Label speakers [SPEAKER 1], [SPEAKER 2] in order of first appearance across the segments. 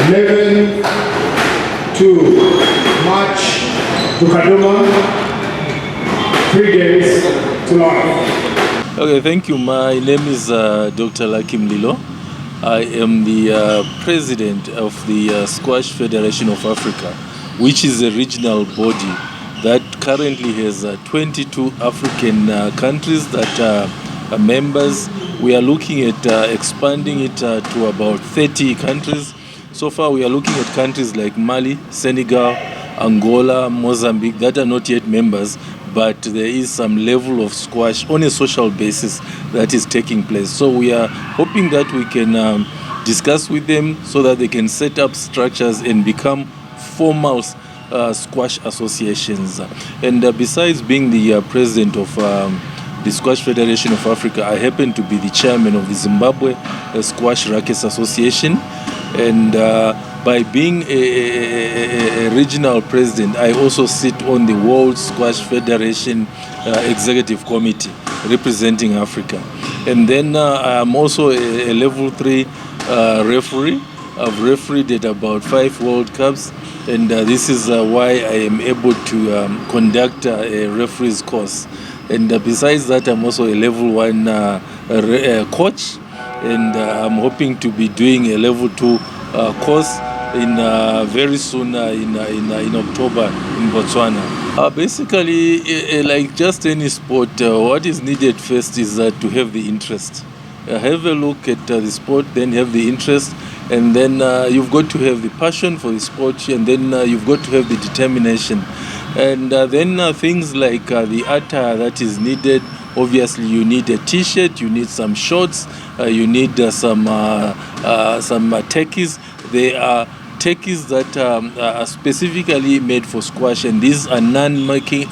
[SPEAKER 1] 11 to March to Kaduma, 3 days to life.
[SPEAKER 2] Okay, thank you. My name is Dr. MLILO. I am the president of the Squash Federation of Africa, which is a regional body that currently has 22 African countries that are members. We are looking at expanding it to about 30 countries. So far, we are looking at countries like Mali, Senegal, Angola, Mozambique that are not yet members, but there is some level of squash on a social basis that is taking place. So we are hoping that we can discuss with them so that they can set up structures and become formal squash associations. And besides being the president of the Squash Federation of Africa, I happen to be the chairman of the Zimbabwe Squash Rackets Association. And by being a regional president, I also sit on the World Squash Federation Executive Committee representing Africa. And then I'm also a level 3 referee. I've refereed at about 5 World Cups, and this is why I am able to conduct a referee's course. And besides that, I'm also a level 1 coach, and I'm hoping to be doing a level 2 course in very soon in October in Botswana. Basically, like just any sport, what is needed first is to have the interest. Have a look at the sport, then have the interest, and then you've got to have the passion for the sport, and then you've got to have the determination. And then things like the attire that is needed. Obviously, you need a T-shirt, you need some shorts, you need some techies. They are techies that are specifically made for squash, and these are non-marking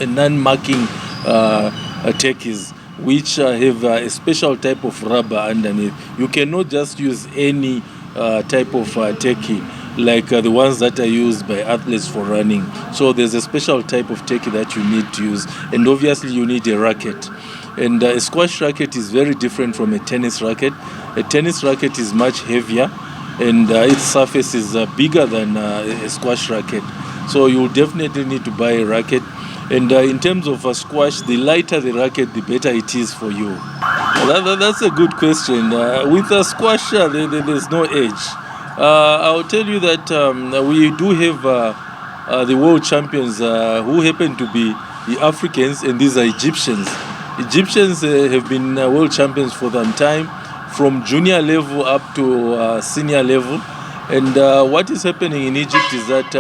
[SPEAKER 2] techies, which have a special type of rubber underneath. You cannot just use any type of techie like the ones that are used by athletes for running. So there's a special type of techie that you need to use, and obviously you need a racket. And a squash racket is very different from a tennis racket. A tennis racket is much heavier, and its surface is bigger than a squash racket. So you'll definitely need to buy a racket. And in terms of a squash, the lighter the racket, the better it is for you. That's a good question. With a squash, there's no age. I'll tell you that we do have the world champions who happen to be the Africans, and these are Egyptians. Egyptians have been world champions for some time, from junior level up to senior level. And what is happening in Egypt is that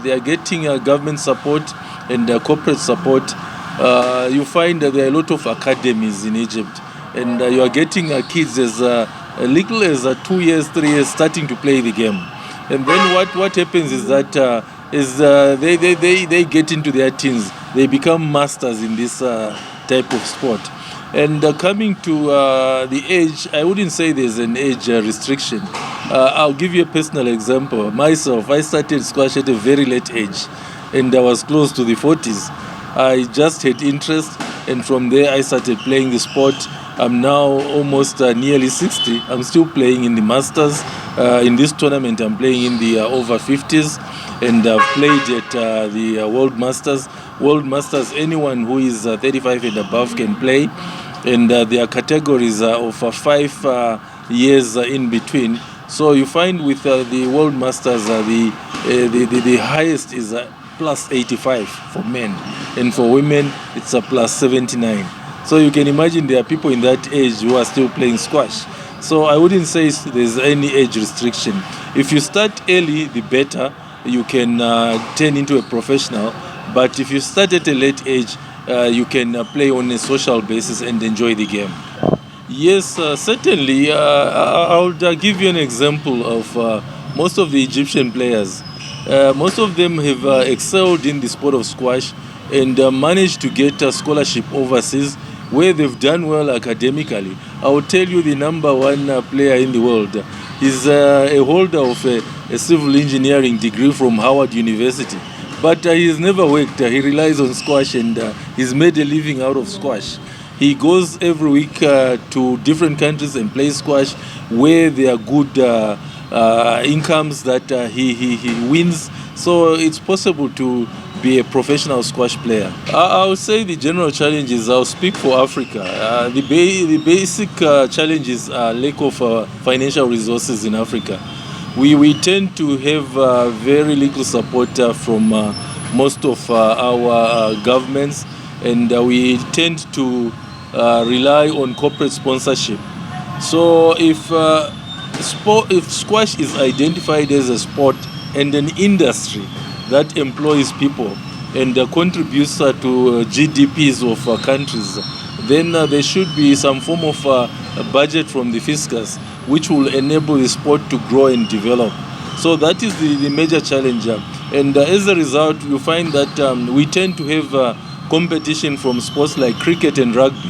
[SPEAKER 2] they are getting government support and corporate support. You find that there are a lot of academies in Egypt, and you are getting kids as little as 2 years, 3 years starting to play the game. And then what happens is that they get into their teens, they become masters in this type of sport. And coming to the age, I wouldn't say there's an age restriction. I'll give you a personal example. Myself, I started squash at a very late age, and I was close to the 40s. I just had interest, and from there I started playing the sport. I'm now almost nearly 60. I'm still playing in the Masters. In this tournament, I'm playing in the over 50s, and I've played at the World Masters. World Masters, anyone who is 35 and above can play, and there are categories of 5 years in between. So you find with the World Masters, the highest is plus 85 for men, and for women, it's a plus 79. So you can imagine there are people in that age who are still playing squash. So I wouldn't say there's any age restriction. If you start early, the better. You can turn into a professional. But if you start at a late age, you can play on a social basis and enjoy the game. Yes, certainly. I'll give you an example of most of the Egyptian players. Most of them have excelled in the sport of squash and managed to get a scholarship overseas where they've done well academically. I will tell you the number 1 player in the world. He's a holder of a civil engineering degree from Howard University. But he's never worked. He relies on squash, and he's made a living out of squash. He goes every week to different countries and plays squash where there are good incomes that he wins. So it's possible to be a professional squash player. I would say the general challenges, I'll speak for Africa. The basic challenges are lack of financial resources in Africa. We tend to have very little support from most of our governments, and we tend to rely on corporate sponsorship. So if squash is identified as a sport and an industry that employs people and contributes to GDPs of countries, then there should be some form of a budget from the fiscus which will enable the sport to grow and develop. So that is the major challenge. And as a result, you find that we tend to have competition from sports like cricket and rugby,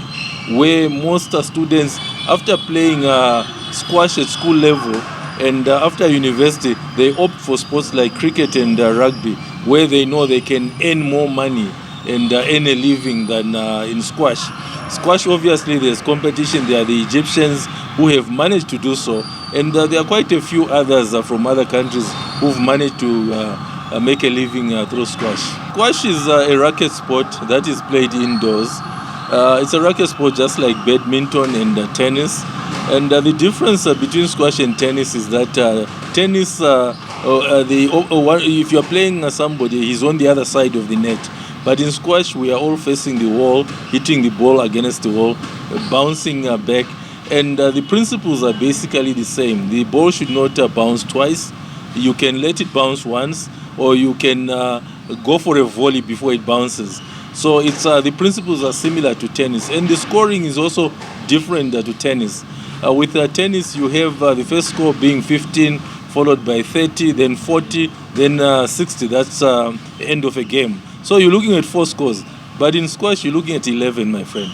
[SPEAKER 2] where most students, after playing squash at school level and after university, they opt for sports like cricket and rugby, where they know they can earn more money and earn a living than in squash. Squash, obviously, there's competition. There are the Egyptians who have managed to do so, and there are quite a few others from other countries who've managed to make a living through squash. Squash is a racket sport that is played indoors. It's a racket sport just like badminton and tennis. And the difference between squash and tennis is that tennis, if you're playing somebody, he's on the other side of the net. But in squash, we are all facing the wall, hitting the ball against the wall, bouncing back. And the principles are basically the same. The ball should not bounce twice. You can let it bounce once, or you can go for a volley before it bounces. So it's the principles are similar to tennis. And the scoring is also different to tennis. With tennis, you have the first score being 15, followed by 30, then 40, then 60. That's the end of a game. So you're looking at 4 scores. But in squash, you're looking at 11, my friend.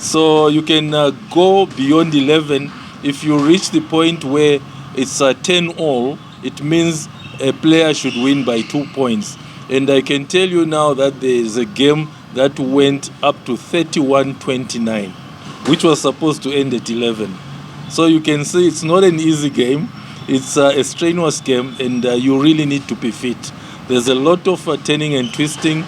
[SPEAKER 2] So you can go beyond 11. If you reach the point where it's 10 all, it means a player should win by 2 points. And I can tell you now that there is a game that went up to 31-29, which was supposed to end at 11. So you can see it's not an easy game. It's a strenuous game, and you really need to be fit. There's a lot of turning and twisting.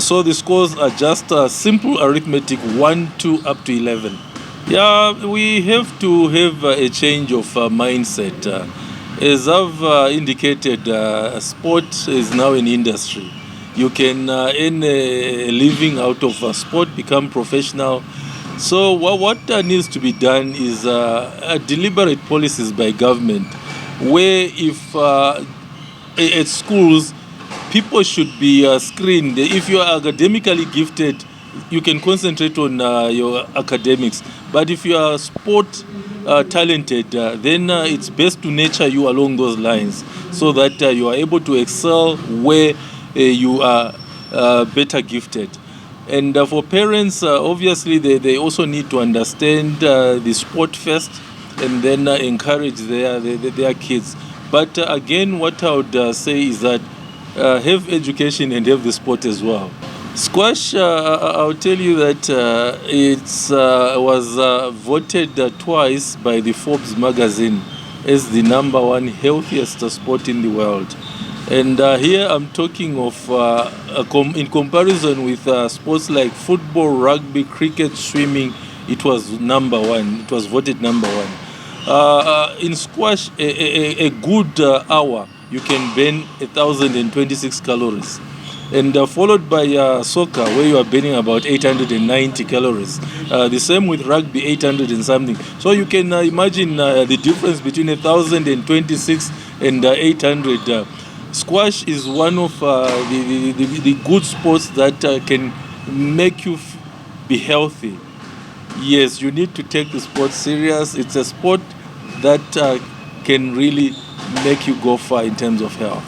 [SPEAKER 2] So the scores are just simple arithmetic, 1, 2, up to 11. Yeah, we have to have a change of mindset. As I've indicated, sport is now an industry. You can earn a living out of sport, become professional. So what needs to be done is deliberate policies by government, where if at schools, people should be screened. If you are academically gifted, you can concentrate on your academics. But if you are sport talented, then it's best to nurture you along those lines so that you are able to excel where you are better gifted. And for parents, obviously, they also need to understand the sport first and then encourage their kids. But again, what I would say is that have education and have the sport as well. Squash, I'll tell you that it was voted twice by the Forbes magazine as the number 1 healthiest sport in the world. And here I'm talking of, in comparison with sports like football, rugby, cricket, swimming, it was number 1. It was voted number 1. In squash, a good hour, you can burn 1,026 calories. And followed by soccer, where you are burning about 890 calories. The same with rugby, 800 and something. So you can imagine the difference between 1,026 and 800. Squash is one of the good sports that can make you be healthy. Yes, you need to take the sport serious. It's a sport that can really make you go far in terms of health.